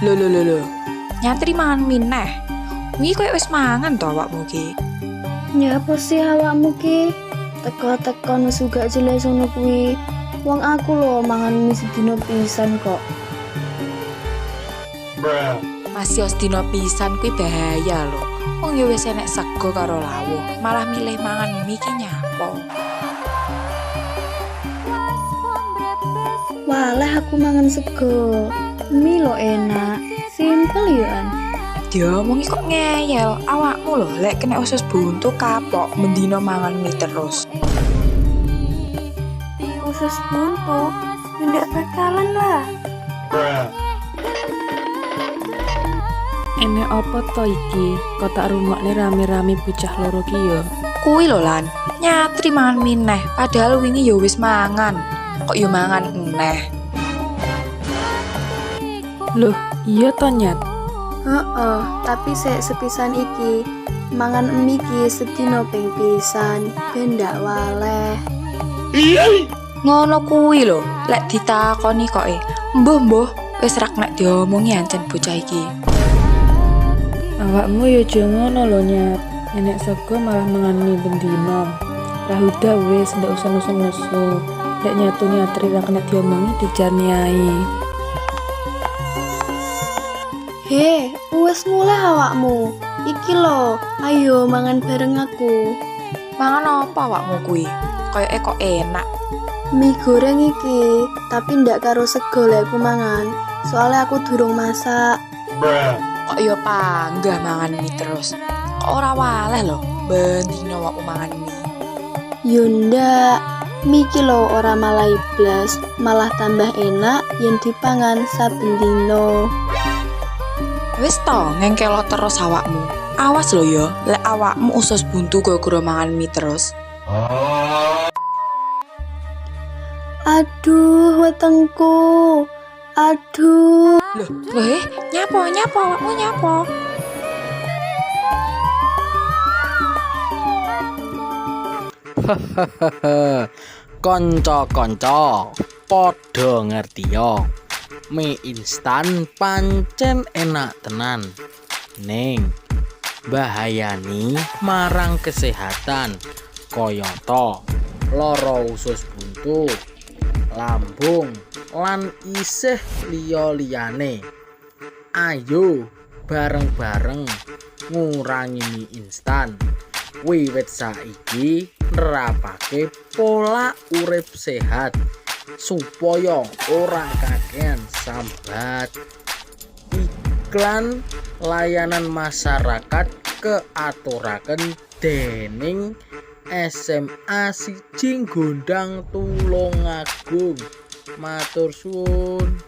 Lho. Nyatri mangan mineh. Wingi koyo wis mangan to awakmu ki. Ya apa sih awakmu ki? Teko-teko nesu gak jelas ngono kuwi. Wong aku lho mangan mie sedina pisan kok. Masih osdino pisan kuwi bahaya lho. Wong ya wis enek sego karo lawuh, malah milih mangan mie ki nyapo. Walah aku mangan sego. Mie lo enak, simple ya an. Diomongi kok ngeyel, awakmu lho lek kena usus buntu kapok mendino mangan mie terus. Usus buntu, ndak bakalan lah. Enek apa to iki? Kok tak rungokne rame-rame bocah loro ki ya. Kuwi lho Lan, nyatri mangan mineh, padahal wingi ya wis mangan. Kok ya mangan eneh. Loh, iya to Nyat. Heeh, tapi sik sepisan iki mangan mie ki sedina ping pisan ben ndak waleh. Ngono kuwi lho, lek ditakoni kok Mbuh, wis rak nek diomongi ancen bocah iki. Awakmu ya aja ngono lho Nyat. Enek sego malah mangan mie bendino. Rahuda wis ndak usah nesu-nesu. Lek nyatri ra kena diomongi dijarniai. He, wes mulai awakmu. Iki lho, ayo mangan bareng aku. Mangan apa awakmu kuwi? Kayak kok enak. Mie goreng iki, tapi ndak karo sego lek aku mangan. Soalnya aku durung masak. Kok ya panggah mangan mie terus. Kok ora waleh lho, bendino awakmu mangan mie. Yo ndak, mie iki lho ora malah iblas, malah tambah enak yen dipangan saben dino. Wis to ngengkelo terus awakmu. Awas lho ya, lek awakmu usus buntu gara-gara mangan mie terus. Aduh, wetengku. Aduh. Loh, nyapo awakmu nyapo. Kanca-kanca, padha ngertiya. Mie instan pancen enak tenan. Ning bahayani marang kesehatan kayata lara usus buntu, lambung lan isih liya-liyane. Ayo bareng-bareng ngurangi mie instan. Wiwit saiki nerapake pola urip sehat supaya ora kakean sambat. Iklan layanan masyarakat keaturaken dening SMA siji Gondang Tulungagung. Matur suwun.